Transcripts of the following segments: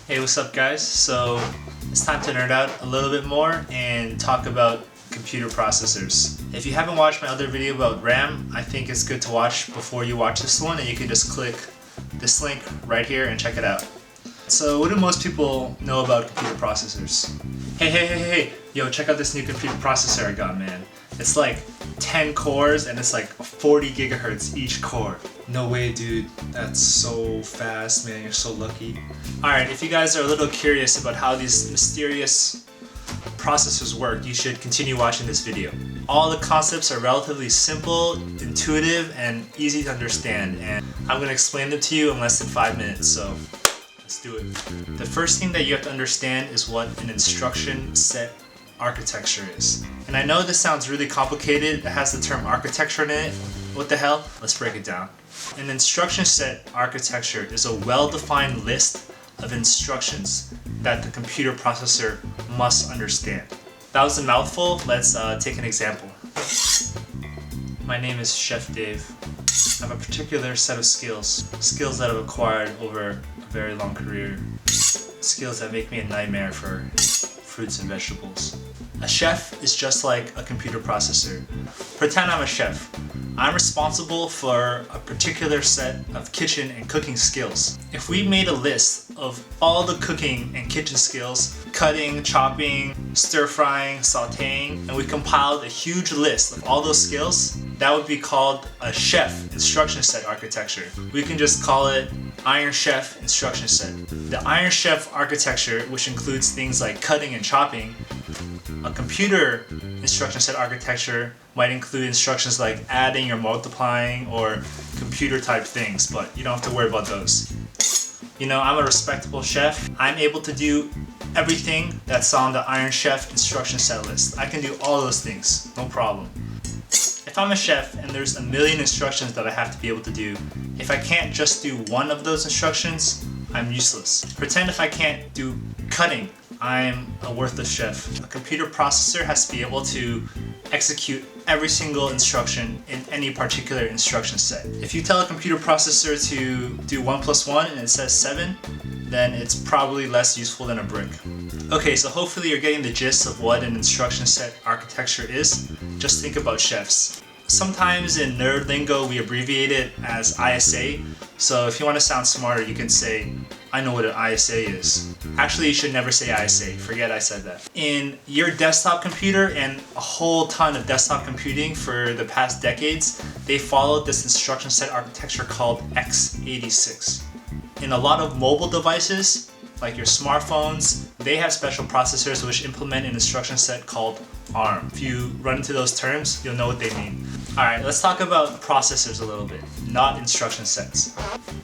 Hey, what's up guys? So it's time to nerd out a little bit more and talk about computer processors. If you haven't watched my other video about RAM, I think it's good to watch before you watch this one, and you can just click this link right here and check it out. So what do most people know about computer processors? Hey, yo, check out this new computer processor I got, man. It's like 10 cores and it's like 40 gigahertz each core. No way, dude. That's so fast, man. You're so lucky. Alright, if you guys are a little curious about how these mysterious processors work, you should continue watching this video. All the concepts are relatively simple, intuitive, and easy to understand, and I'm going to explain them to you in less than 5 minutes, so let's do it. The first thing that you have to understand is what an instruction set architecture is. And I know this sounds really complicated, it has the term architecture in it. What the hell? Let's break it down. An instruction set architecture is a well-defined list of instructions that the computer processor must understand. That was a mouthful. Let's take an example. My name is Chef Dave. I have a particular set of skills that I've acquired over a very long career, skills that make me a nightmare for fruits and vegetables. A chef is just like a computer processor. Pretend I'm a chef. I'm responsible for a particular set of kitchen and cooking skills. If we made a list of all the cooking and kitchen skills, cutting, chopping, stir-frying, sauteing, and we compiled a huge list of all those skills, that would be called a chef instruction set architecture. We can just call it Iron Chef instruction set. The Iron Chef architecture, which includes things like cutting and chopping, a computer instruction set architecture might include instructions like adding or multiplying or computer type things, but you don't have to worry about those. You know, I'm a respectable chef. I'm able to do everything that's on the Iron Chef instruction set list. I can do all those things, no problem. If I'm a chef and there's a million instructions that I have to be able to do, if I can't just do one of those instructions, I'm useless. Pretend if I can't do cutting, I'm a worthless chef. A computer processor has to be able to execute every single instruction in any particular instruction set. If you tell a computer processor to do 1 + 1 and it says 7, then it's probably less useful than a brick. Okay, so hopefully you're getting the gist of what an instruction set architecture is. Just think about chefs. Sometimes in nerd lingo we abbreviate it as ISA, so if you want to sound smarter you can say, I know what an ISA is. Actually, you should never say ISA, forget I said that. In your desktop computer and a whole ton of desktop computing for the past decades, they followed this instruction set architecture called x86. In a lot of mobile devices, like your smartphones, they have special processors which implement an instruction set called ARM. If you run into those terms, you'll know what they mean. Alright, let's talk about processors a little bit, not instruction sets.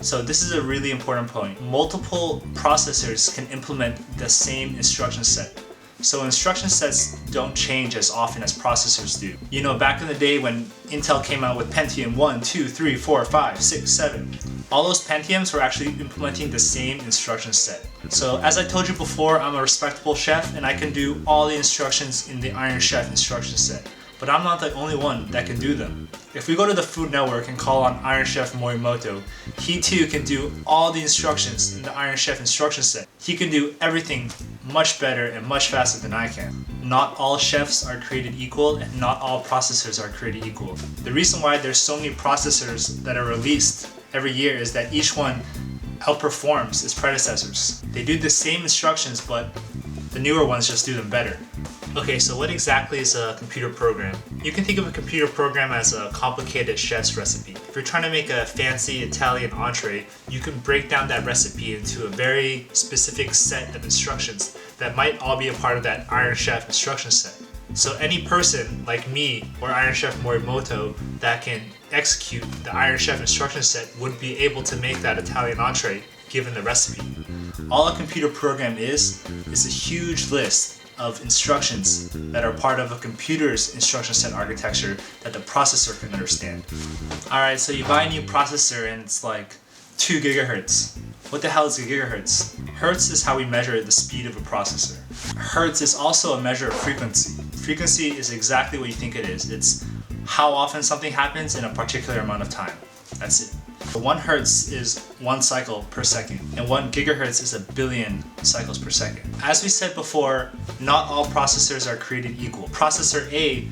So this is a really important point. Multiple processors can implement the same instruction set. So instruction sets don't change as often as processors do. You know, back in the day when Intel came out with Pentium 1, 2, 3, 4, 5, 6, 7, all those Pentiums were actually implementing the same instruction set. So as I told you before, I'm a respectable chef and I can do all the instructions in the Iron Chef instruction set. But I'm not the only one that can do them. If we go to the Food Network and call on Iron Chef Morimoto, he too can do all the instructions in the Iron Chef instruction set. He can do everything much better and much faster than I can. Not all chefs are created equal and not all processors are created equal. The reason why there's so many processors that are released every year is that each one outperforms its predecessors. They do the same instructions, but the newer ones just do them better. Okay, so what exactly is a computer program? You can think of a computer program as a complicated chef's recipe. If you're trying to make a fancy Italian entree, you can break down that recipe into a very specific set of instructions that might all be a part of that Iron Chef instruction set. So any person like me or Iron Chef Morimoto that can execute the Iron Chef instruction set would be able to make that Italian entree given the recipe. All a computer program is a huge list of instructions that are part of a computer's instruction set architecture that the processor can understand. Alright, so you buy a new processor and it's like 2 gigahertz. What the hell is a gigahertz? Hertz is how we measure the speed of a processor. Hertz is also a measure of frequency. Frequency is exactly what you think it is. It's how often something happens in a particular amount of time. That's it. 1 hertz is 1 cycle per second, and 1 gigahertz is a billion cycles per second. As we said before, not all processors are created equal. Processor A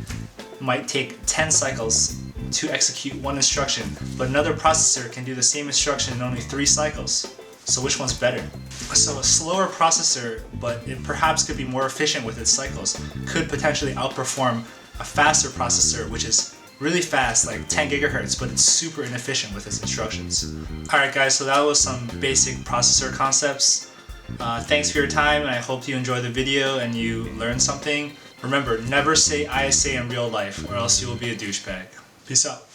might take 10 cycles to execute one instruction, but another processor can do the same instruction in only 3 cycles. So which one's better? So a slower processor, but it perhaps could be more efficient with its cycles, could potentially outperform a faster processor, which is really fast, like 10 gigahertz, but it's super inefficient with its instructions. Alright guys, so that was some basic processor concepts. Thanks for your time, and I hope you enjoyed the video and you learned something. Remember, never say ISA in real life, or else you will be a douchebag. Peace out.